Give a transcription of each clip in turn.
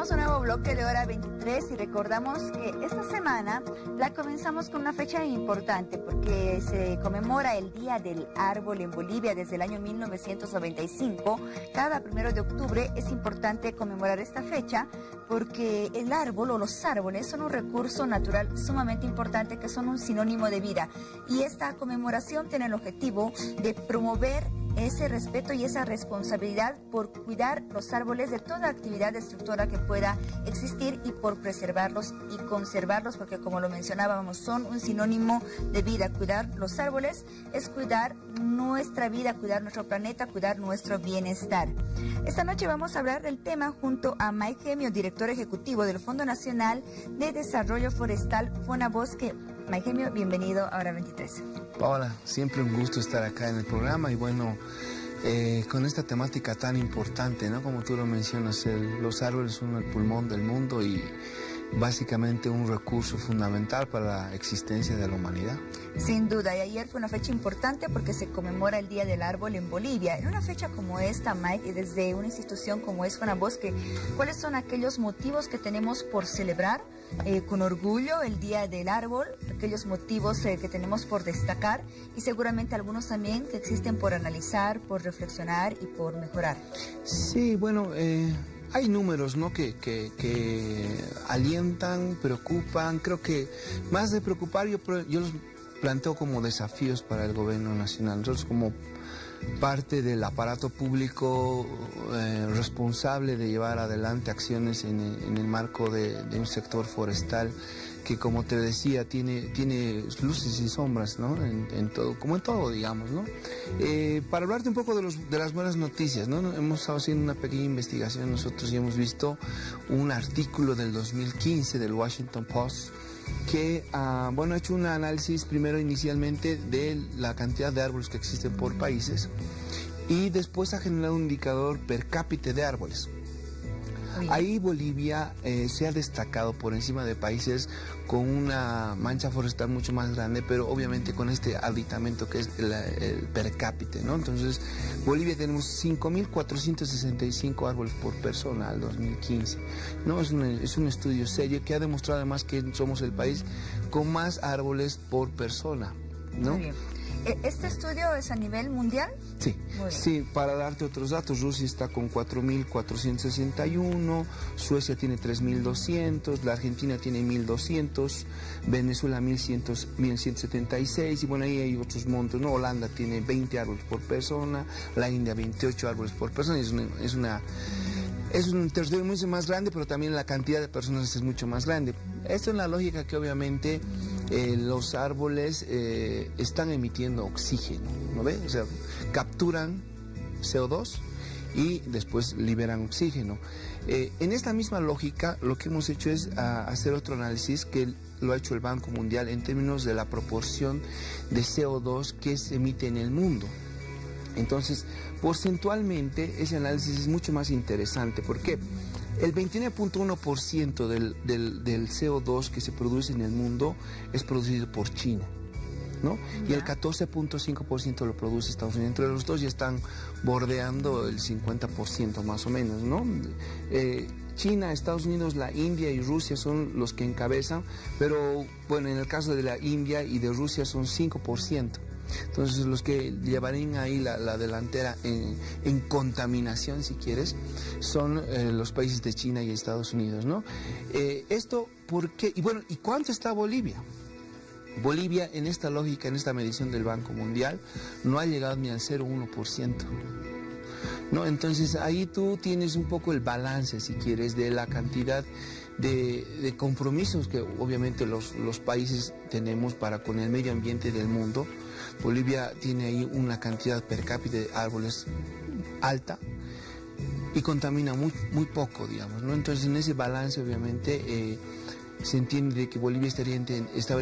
Comenzamos un nuevo bloque de Hora 23 y recordamos que esta semana la comenzamos con una fecha importante porque se conmemora el Día del Árbol en Bolivia desde el año 1995. Cada 1 de octubre es importante conmemorar esta fecha porque el árbol o los árboles son un recurso natural sumamente importante que son un sinónimo de vida. Y esta conmemoración tiene el objetivo de promover ese respeto y esa responsabilidad por cuidar los árboles de toda actividad destructora que pueda existir y por preservarlos y conservarlos, porque como lo mencionábamos, son un sinónimo de vida. Cuidar los árboles es cuidar nuestra vida, cuidar nuestro planeta, cuidar nuestro bienestar. Esta noche vamos a hablar del tema junto a Mike Gemio, director ejecutivo del Fondo Nacional de Desarrollo Forestal, FONABOSQUE. Mike Gemio, bienvenido a Hora 23. Paola, siempre un gusto estar acá en el programa y bueno, con esta temática tan importante, ¿no? Como tú lo mencionas, los árboles son el pulmón del mundo y básicamente un recurso fundamental para la existencia de la humanidad. Sin duda, y ayer fue una fecha importante porque se conmemora el Día del Árbol en Bolivia. En una fecha como esta, Mike, y desde una institución como es FONABOSQUE, ¿cuáles son aquellos motivos que tenemos por celebrar con orgullo el Día del Árbol? Aquellos motivos que tenemos por destacar y seguramente algunos también que existen por analizar, por reflexionar y por mejorar. Sí, bueno, hay números, ¿no? que alientan, preocupan. Creo que más de preocupar, yo los planteo como desafíos para el gobierno nacional. Nosotros como parte del aparato público responsable de llevar adelante acciones en el marco de un sector forestal que, como te decía, tiene luces y sombras, ¿no? En todo, como en todo, digamos, ¿no? Para hablarte un poco de las buenas noticias, ¿no? Hemos estado haciendo una pequeña investigación nosotros y hemos visto un artículo del 2015 del Washington Post que, bueno, ha hecho un análisis primero inicialmente de la cantidad de árboles que existen por países y después ha generado un indicador per cápita de árboles. Ahí Bolivia se ha destacado por encima de países con una mancha forestal mucho más grande, pero obviamente con este aditamento que es el per cápita, ¿no? Entonces, Bolivia tenemos 5.465 árboles por persona al 2015, ¿no? Es un estudio serio que ha demostrado además que somos el país con más árboles por persona, ¿no? Muy bien. ¿Este estudio es a nivel mundial? Sí, sí, para darte otros datos, Rusia está con 4.461, Suecia tiene 3.200, la Argentina tiene 1.200, Venezuela 1.176 y bueno, ahí hay otros montos, ¿no? Holanda tiene 20 árboles por persona, la India 28 árboles por persona, es un territorio mucho más grande, pero también la cantidad de personas es mucho más grande. Esto es la lógica que obviamente los árboles están emitiendo oxígeno, ¿no ves? O sea, capturan CO2 y después liberan oxígeno. En esta misma lógica, lo que hemos hecho es hacer otro análisis que lo ha hecho el Banco Mundial en términos de la proporción de CO2 que se emite en el mundo. Entonces, porcentualmente, ese análisis es mucho más interesante. ¿Por qué? El 29.1% del CO2 que se produce en el mundo es producido por China, ¿no? Y el 14.5% lo produce Estados Unidos. Entre los dos ya están bordeando el 50% más o menos, ¿no? China, Estados Unidos, la India y Rusia son los que encabezan, pero bueno, en el caso de la India y de Rusia son 5%. Entonces los que llevarían ahí la delantera en contaminación, si quieres, son los países de China y Estados Unidos, ¿no? Esto, ¿por qué? Y bueno, ¿y cuánto está Bolivia? Bolivia, en esta lógica, en esta medición del Banco Mundial, no ha llegado ni al 0,1%. ¿No? Entonces ahí tú tienes un poco el balance, si quieres, de la cantidad de compromisos que obviamente los países tenemos para con el medio ambiente del mundo. Bolivia tiene ahí una cantidad per cápita de árboles alta y contamina muy poco, digamos, ¿no? Entonces en ese balance obviamente se entiende que Bolivia estaría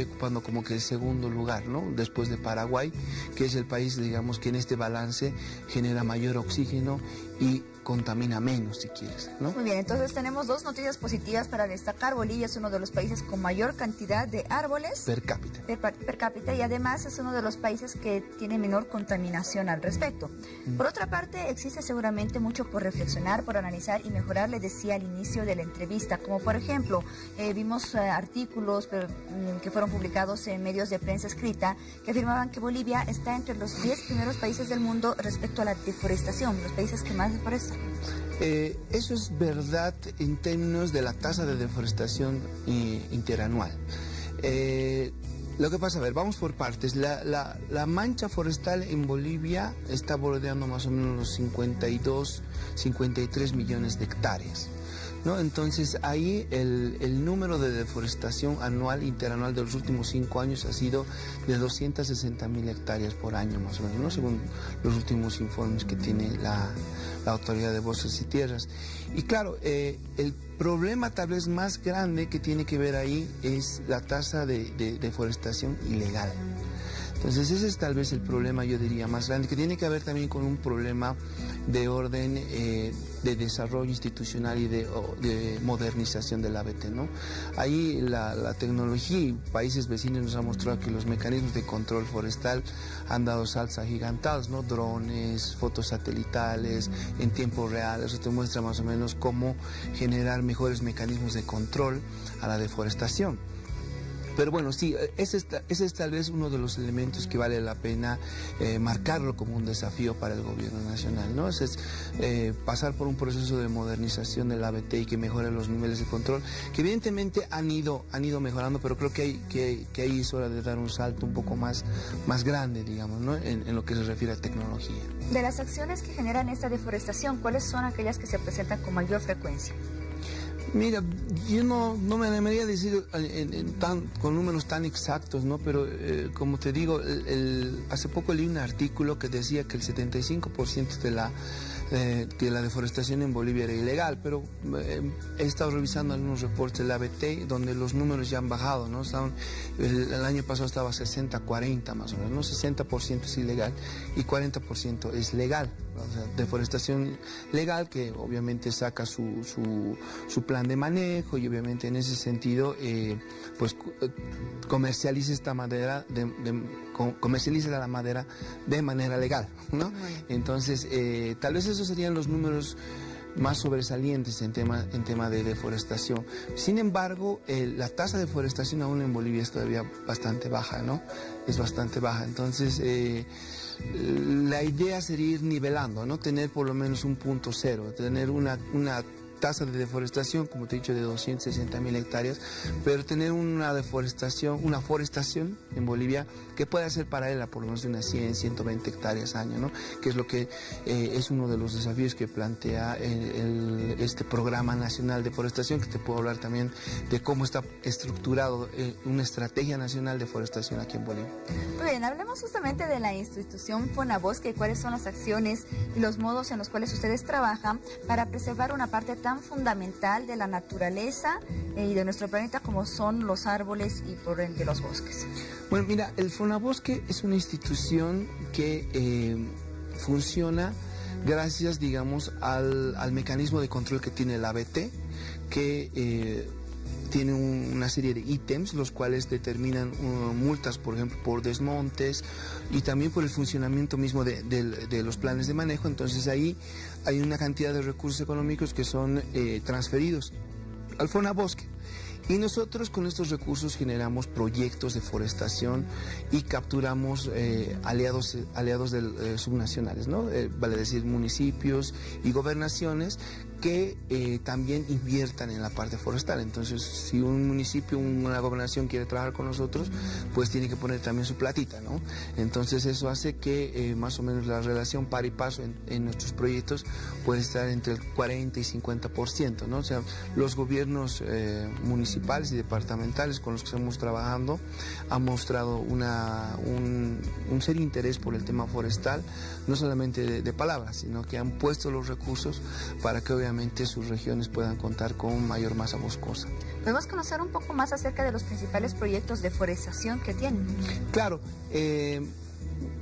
ocupando como que el segundo lugar, ¿no? Después de Paraguay, que es el país, digamos, que en este balance genera mayor oxígeno y contamina menos, si quieres, ¿no? Muy bien, entonces tenemos dos noticias positivas para destacar. Bolivia es uno de los países con mayor cantidad de árboles Per cápita. Per cápita, y además es uno de los países que tiene menor contaminación al respecto. Por otra parte, existe seguramente mucho por reflexionar, por analizar y mejorar, le decía al inicio de la entrevista, como por ejemplo, vimos artículos que fueron publicados en medios de prensa escrita que afirmaban que Bolivia está entre los 10 primeros países del mundo respecto a la deforestación, los países que más deforestan. Eso es verdad en términos de la tasa de deforestación interanual. Lo que pasa, a ver, vamos por partes. La mancha forestal en Bolivia está bordeando más o menos los 52, 53 millones de hectáreas, ¿no? Entonces ahí el número de deforestación anual, interanual de los últimos 5 años ha sido de 260.000 hectáreas por año más o menos, ¿no? Según los últimos informes que tiene la Autoridad de Bosques y Tierras. Y claro, el problema tal vez más grande que tiene que ver ahí es la tasa de deforestación ilegal. Entonces ese es tal vez el problema, yo diría, más grande, que tiene que ver también con un problema de orden de desarrollo institucional y de modernización del ABT, ¿no? Ahí la tecnología y países vecinos nos han mostrado que los mecanismos de control forestal han dado saltos agigantados, ¿no? Drones, fotos satelitales en tiempo real, eso te muestra más o menos cómo generar mejores mecanismos de control a la deforestación. Pero bueno, sí, ese es tal vez uno de los elementos que vale la pena marcarlo como un desafío para el gobierno nacional, ¿no? Ese es pasar por un proceso de modernización del ABT y que mejore los niveles de control, que evidentemente han ido mejorando, pero creo que ahí es hora de dar un salto un poco más grande, digamos, ¿no? En lo que se refiere a tecnología. De las acciones que generan esta deforestación, ¿cuáles son aquellas que se presentan con mayor frecuencia? Mira, yo no me animaría a decir con números tan exactos, ¿no? Pero como te digo, hace poco leí un artículo que decía que el 75% de la deforestación en Bolivia era ilegal, pero he estado revisando algunos reportes del ABT donde los números ya han bajado, ¿no? El año pasado estaba 60-40 más o menos, ¿no? 60% es ilegal y 40% es legal. O sea, deforestación legal que obviamente saca su plan de manejo y obviamente en ese sentido pues comercializa esta madera comercializa la madera de manera legal, ¿no? Entonces tal vez esos serían los números más sobresalientes en tema de deforestación. Sin embargo, la tasa de deforestación aún en Bolivia es todavía bastante baja, ¿no? Es bastante baja. Entonces, la idea sería ir nivelando, ¿no? Tener por lo menos un punto cero, tener una tasa de deforestación, como te he dicho, de 260.000 hectáreas, pero tener una forestación en Bolivia que pueda ser paralela por lo menos de unas 100, 120 hectáreas año, ¿no? Que es lo que es uno de los desafíos que plantea este programa nacional de forestación, que te puedo hablar también de cómo está estructurado una estrategia nacional de forestación aquí en Bolivia. Muy bien, hablemos justamente de la institución Fonabosque y cuáles son las acciones y los modos en los cuales ustedes trabajan para preservar una parte tan fundamental de la naturaleza y de nuestro planeta como son los árboles y por ende los bosques. Bueno, mira, el Fonabosque es una institución que funciona gracias, digamos, al mecanismo de control que tiene el ABT, que tiene una serie de ítems, los cuales determinan multas, por ejemplo, por desmontes y también por el funcionamiento mismo de los planes de manejo. Entonces ahí hay una cantidad de recursos económicos que son transferidos al Fonabosque. Y nosotros con estos recursos generamos proyectos de forestación y capturamos aliados subnacionales, ¿no? Vale decir municipios y gobernaciones que también inviertan en la parte forestal. Entonces, si un municipio, una gobernación quiere trabajar con nosotros, pues tiene que poner también su platita, ¿no? Entonces, eso hace que más o menos la relación par y paso en nuestros proyectos puede estar entre el 40 y 50%, ¿no? O sea, los gobiernos municipales y departamentales con los que estamos trabajando han mostrado un serio interés por el tema forestal, no solamente de palabras, sino que han puesto los recursos para que obviamente sus regiones puedan contar con mayor masa boscosa. ¿Podemos conocer un poco más acerca de los principales proyectos de forestación que tienen? Claro,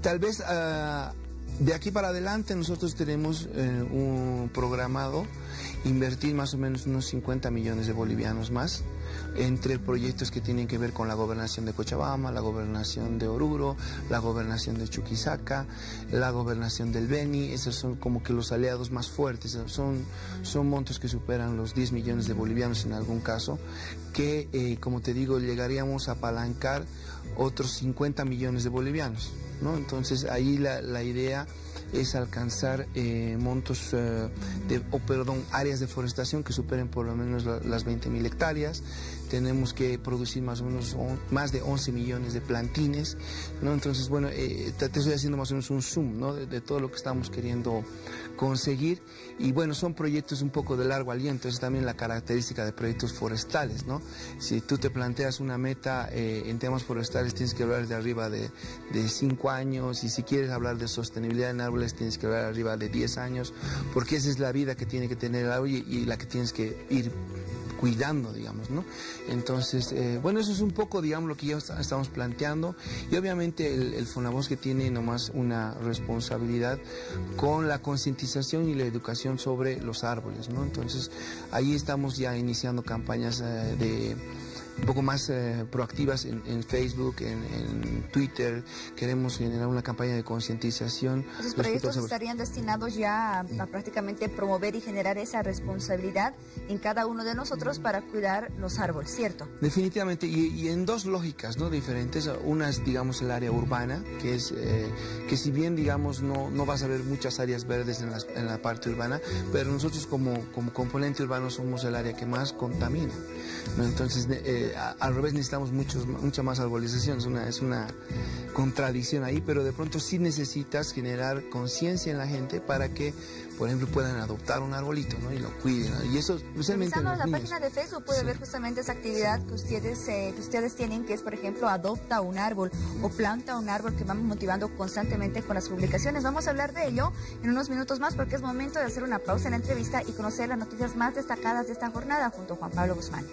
tal vez De aquí para adelante nosotros tenemos un programado invertir más o menos unos 50 millones de bolivianos más entre proyectos que tienen que ver con la gobernación de Cochabamba, la gobernación de Oruro, la gobernación de Chuquisaca, la gobernación del Beni. Esos son como que los aliados más fuertes, son montos que superan los 10 millones de bolivianos en algún caso, que como te digo, llegaríamos a apalancar otros 50 millones de bolivianos, ¿no? Entonces ahí la idea es alcanzar montos áreas de forestación que superen por lo menos las 20.000 hectáreas. Tenemos que producir más o menos más de 11 millones de plantines, ¿no? Entonces, bueno, te estoy haciendo más o menos un zoom, ¿no? de todo lo que estamos queriendo conseguir. Y bueno, son proyectos un poco de largo aliento, es también la característica de proyectos forestales, ¿no? Si tú te planteas una meta en temas forestales, tienes que hablar de arriba de 5 años, y si quieres hablar de sostenibilidad en árboles, tienes que hablar arriba de 10 años, porque esa es la vida que tiene que tener el árbol y la que tienes que ir cuidando, digamos, ¿no? Entonces, bueno, eso es un poco, digamos, lo que ya estamos planteando, y obviamente el Fonabosque tiene nomás una responsabilidad con la concientización y la educación sobre los árboles, ¿no? Entonces, ahí estamos ya iniciando campañas un poco más proactivas en Facebook, en Twitter. Queremos generar una campaña de concientización. Esos proyectos estarían destinados ya a prácticamente promover y generar esa responsabilidad en cada uno de nosotros para cuidar los árboles, ¿cierto? Definitivamente, y en dos lógicas, ¿no? Diferentes. Una es, digamos, el área urbana, que es que si bien, digamos, no vas a ver muchas áreas verdes en la parte urbana, pero nosotros como componente urbano somos el área que más contamina, ¿no? Entonces, al revés, necesitamos mucha más arbolización. Es una contradicción ahí, pero de pronto sí necesitas generar conciencia en la gente para que, por ejemplo, puedan adoptar un arbolito, ¿no? Y lo cuiden, ¿no? Y eso especialmente en los la niños. Página de Facebook puede ver justamente esa actividad que ustedes tienen, que es, por ejemplo, adopta un árbol o planta un árbol, que vamos motivando constantemente con las publicaciones. Vamos a hablar de ello en unos minutos más, porque es momento de hacer una pausa en la entrevista y conocer las noticias más destacadas de esta jornada junto a Juan Pablo Guzmán.